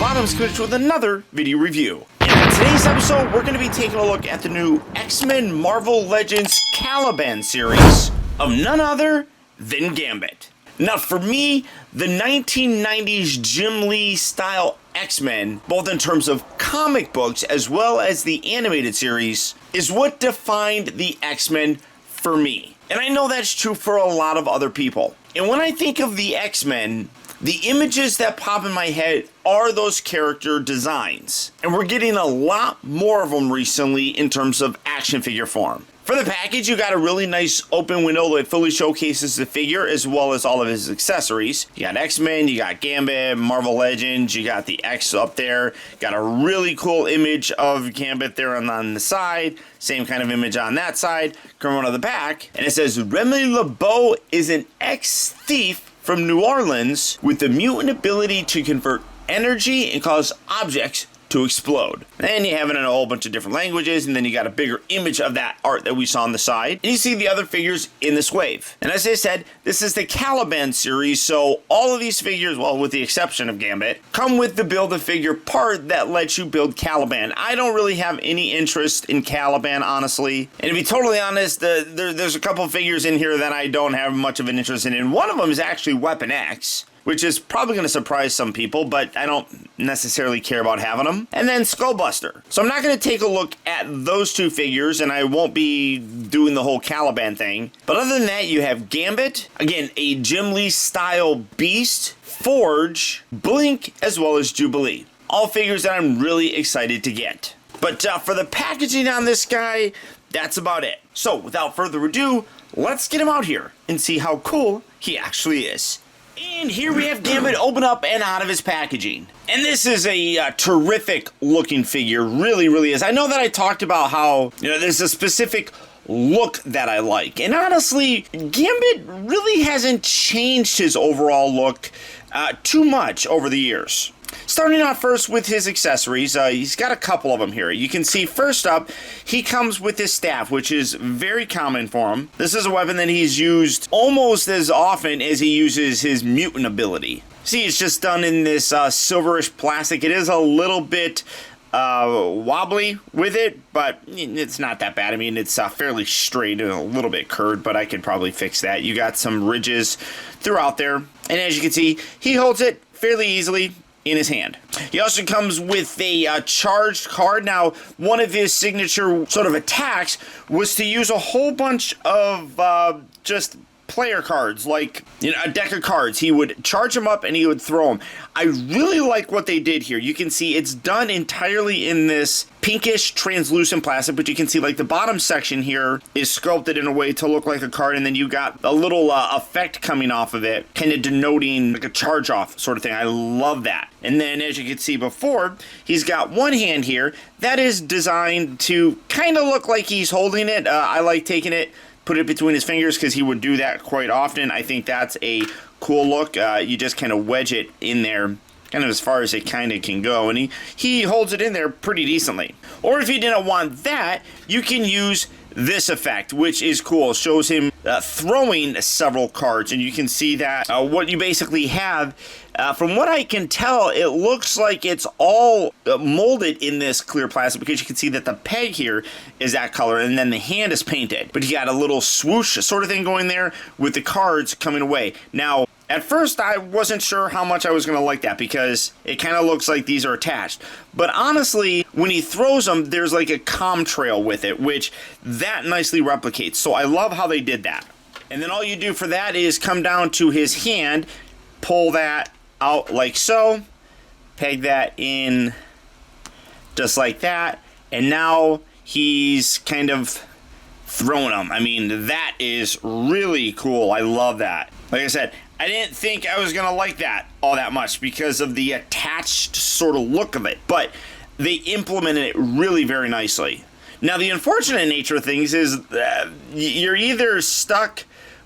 Bottoms coming with another video review. And in today's episode, we're going to be taking a look at the new X-Men Marvel Legends Caliban series of none other than GAMBIT. Now for me, the 1990s Jim Lee style X-Men, both in terms of comic books as well as the animated series, is what defined the X-Men for me. And I know that's true for a lot of other people. And when I think of the X-Men, the images that pop in my head are those character designs. And we're getting a lot more of them recently in terms of action figure form. For the package, you got a really nice open window that fully showcases the figure as well as all of his accessories. You got X-Men, you got GAMBIT, Marvel Legends, you got the X up there. Got a really cool image of GAMBIT there on the side. Same kind of image on that side. Coming on the back. And it says, Remy LeBeau is an ex-thief from New Orleans with the mutant ability to convert energy and cause objects to explode. And you have it in a whole bunch of different languages, and then you got a bigger image of that art that we saw on the side. And you see the other figures in this wave. And as I said, this is the Caliban series, so all of these figures, well, with the exception of GAMBIT, come with the Build-A-Figure part that lets you build Caliban. I don't really have any interest in Caliban, honestly. And to be totally honest, there's a couple figures in here that I don't have much of an interest in. And one of them is actually Weapon X, which is probably going to surprise some people, but I don't necessarily care about having them. And then Skullbuster. So I'm not going to take a look at those two figures, and I won't be doing the whole Caliban thing. But other than that, you have GAMBIT, again, a Jim Lee style beast, Forge, Blink, as well as Jubilee. All figures that I'm really excited to get. But for the packaging on this guy, that's about it. So without further ado, let's get him out here and see how cool he actually is. And here we have GAMBIT open up and out of his packaging. And this is a terrific looking figure, really is. I know that I talked about how, there's a specific look that I like. And honestly, GAMBIT really hasn't changed his overall look too much over the years. Starting out first with his accessories, he's got a couple of them here. You can see first up, he comes with his staff, which is very common for him. This is a weapon that he's used almost as often as he uses his mutant ability. See, it's just done in this silverish plastic. It is a little bit wobbly with it, but it's not that bad. I mean, it's fairly straight and a little bit curved, but I could probably fix that. You got some ridges throughout there, and as you can see, he holds it fairly easily in his hand. He also comes with a charged card. Now, one of his signature sort of attacks was to use a whole bunch of just player cards, like a deck of cards. He would charge them up and he would throw them. I really like what they did here. You can see it's done entirely in this pinkish translucent plastic, but you can see like the bottom section here is sculpted in a way to look like a card, and then you got a little effect coming off of it, kind of denoting like a charge off sort of thing. I love that. And then as you can see before, he's got one hand here that is designed to kind of look like he's holding it. I like taking it, put it between his fingers because he would do that quite often. I think that's a cool look. You just kind of wedge it in there kind of as far as it kind of can go, and he holds it in there pretty decently. Or if you didn't want that, you can use this effect, which is cool. It shows him throwing several cards, and you can see that what you basically have, from what I can tell, it looks like it's all molded in this clear plastic, because you can see that the peg here is that color, and then the hand is painted. But you got a little swoosh sort of thing going there with the cards coming away. Now, at first, I wasn't sure how much I was going to like that, because it kind of looks like these are attached. But honestly, when he throws them, there's like a comm trail with it, which that nicely replicates. So I love how they did that. And then all you do for that is come down to his hand, pull that out like so, peg that in just like that, and now he's kind of throwing them. I mean, that is really cool. I love that. Like I said, I didn't think I was going to like that all that much because of the attached sort of look of it, but they implemented it really very nicely. Now, the unfortunate nature of things is you're either stuck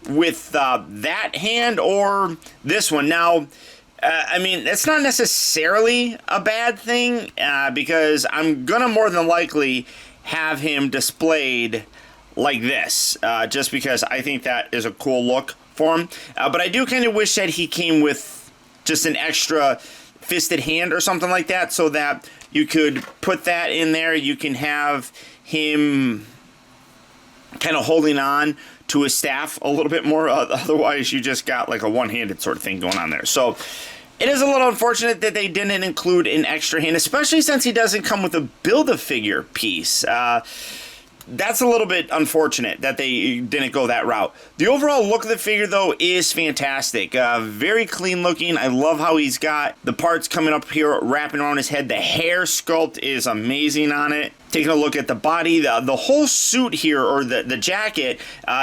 with that hand or this one. Now, I mean, it's not necessarily a bad thing because I'm going to more than likely have him displayed like this, just because I think that is a cool look for him. But I do kind of wish that he came with just an extra fisted hand or something like that, so that you could put that in there. You can have him kind of holding on to his staff a little bit more. Otherwise, you just got like a one-handed sort of thing going on there. So it is a little unfortunate that they didn't include an extra hand, especially since he doesn't come with a Build-A-Figure piece. That's a little bit unfortunate that they didn't go that route. The overall look of the figure, though, is fantastic. Very clean looking. I love how he's got the parts coming up here, wrapping around his head. The hair sculpt is amazing on it. Taking a look at the body, the whole suit here, or the jacket,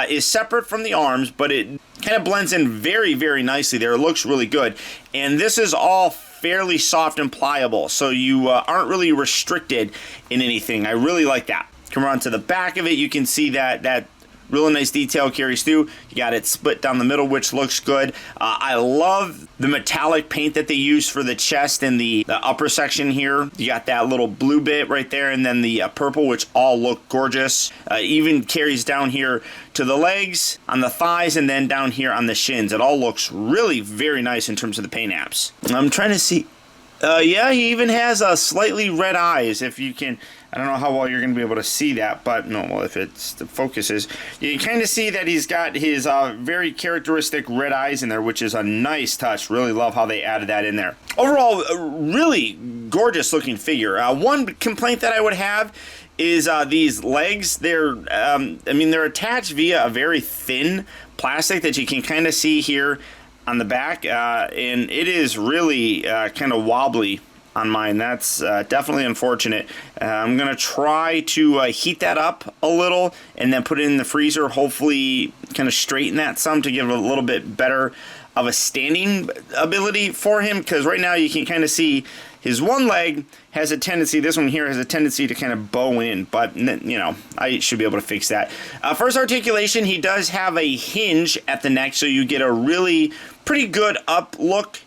is separate from the arms, but it kind of blends in very, very nicely there. It looks really good. And this is all fairly soft and pliable, so you aren't really restricted in anything. I really like that. Come around to the back of it, you can see that really nice detail carries through. You got it split down the middle, which looks good. I love the metallic paint that they use for the chest and the upper section here. You got that little blue bit right there, and then the purple, which all look gorgeous. Even carries down here to the legs, on the thighs, and then down here on the shins. It all looks really very nice in terms of the paint apps. I'm trying to see. Yeah, he even has slightly red eyes, if you can. I don't know how well you're going to be able to see that, but no, well, if it's the focus is, you can kind of see that he's got his very characteristic red eyes in there, which is a nice touch. Really love how they added that in there. Overall, a really gorgeous looking figure. One complaint that I would have is these legs. They're attached via a very thin plastic that you can kind of see here on the back, and it is really kind of wobbly on mine. That's definitely unfortunate. I'm going to try to heat that up a little and then put it in the freezer, hopefully kind of straighten that some to give it a little bit better of a standing ability for him, because right now you can kind of see his one leg has a tendency, this one here has a tendency to kind of bow in, but, you know, I should be able to fix that. First articulation, he does have a hinge at the neck, so you get a really pretty good up look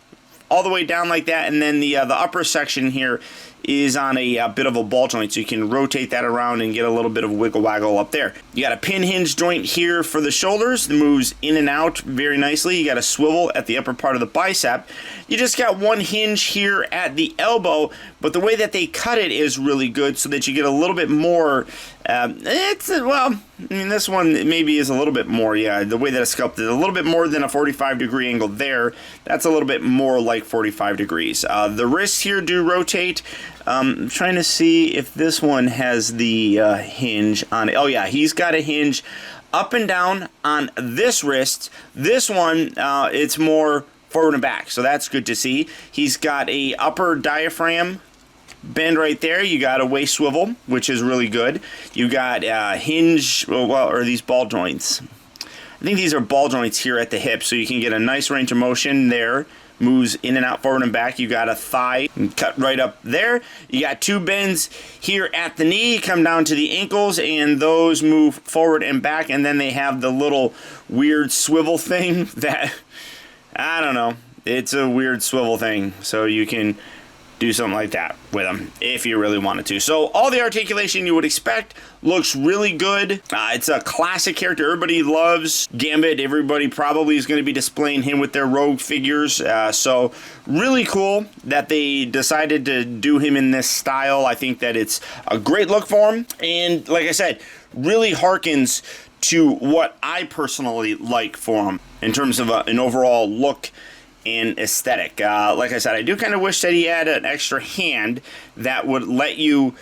all the way down like that, and then the upper section here is on a bit of a ball joint, so you can rotate that around and get a little bit of wiggle waggle up there. You got a pin hinge joint here for the shoulders that moves in and out very nicely. You got a swivel at the upper part of the bicep. You just got one hinge here at the elbow, but the way that they cut it is really good, so that you get a little bit more. This one maybe is a little bit more, yeah, the way that it's sculpted, a little bit more than a 45-degree angle there. That's a little bit more like 45 degrees. The wrists here do rotate. I'm trying to see if this one has the hinge on it. Oh yeah, he's got a hinge up and down on this wrist. This one, it's more forward and back, so that's good to see. He's got a upper diaphragm bend right there. You got a waist swivel, which is really good. You got hinge, or these ball joints. I think these are ball joints here at the hip, so you can get a nice range of motion there. Moves in and out, forward and back. You got a thigh cut right up there. You got two bends here at the knee, come down to the ankles, and those move forward and back. And then they have the little weird swivel thing that, I don't know, it's a weird swivel thing. So you can do something like that with them if you really wanted to. So all the articulation you would expect looks really good. It's a classic character. Everybody loves Gambit. Everybody probably is going to be displaying him with their rogue figures. So really cool that they decided to do him in this style. I think that it's a great look for him. And like I said, really harkens to what I personally like for him in terms of an overall look and aesthetic. Like I said, I do kind of wish that he had an extra hand that would let you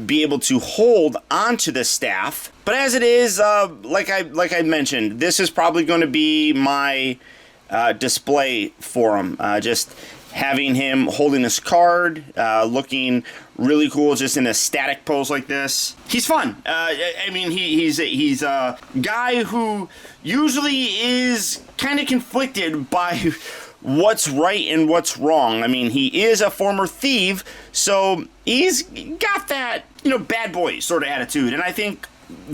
be able to hold onto the staff. But as it is, like I mentioned, this is probably going to be my display for him. Just having him holding his card, looking really cool, just in a static pose like this. He's fun. I mean, he's a guy who usually is kind of conflicted by what's right and what's wrong. I mean, he is a former thief, so he's got that, bad boy sort of attitude, and I think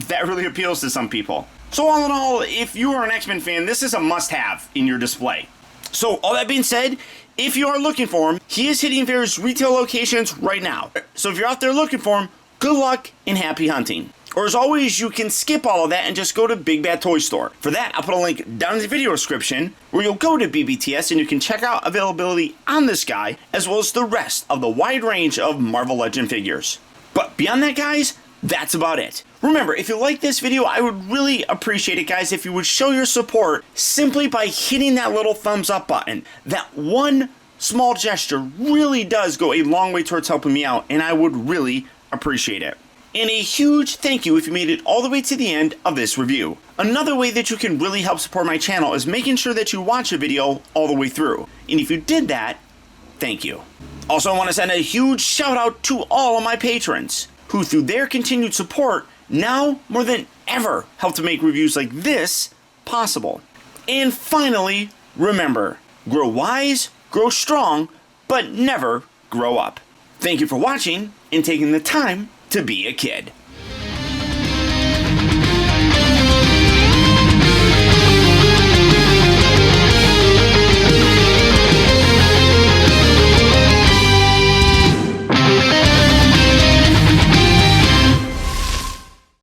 that really appeals to some people. So all in all, if you are an X-Men fan, this is a must-have in your display. So all that being said, if you are looking for him, he is hitting various retail locations right now. So if you're out there looking for him, good luck and happy hunting. Or as always, you can skip all of that and just go to Big Bad Toy Store. For that, I'll put a link down in the video description where you'll go to BBTS and you can check out availability on this guy as well as the rest of the wide range of Marvel Legend figures. But beyond that, guys, that's about it. Remember, if you like this video, I would really appreciate it, guys, if you would show your support simply by hitting that little thumbs up button. That one small gesture really does go a long way towards helping me out, and I would really appreciate it. And a huge thank you if you made it all the way to the end of this review. Another way that you can really help support my channel is making sure that you watch a video all the way through. And if you did that, thank you. Also, I want to send a huge shout out to all of my patrons, who through their continued support, now more than ever help to make reviews like this possible. And finally, remember, grow wise, grow strong, but never grow up. Thank you for watching and taking the time to be a kid.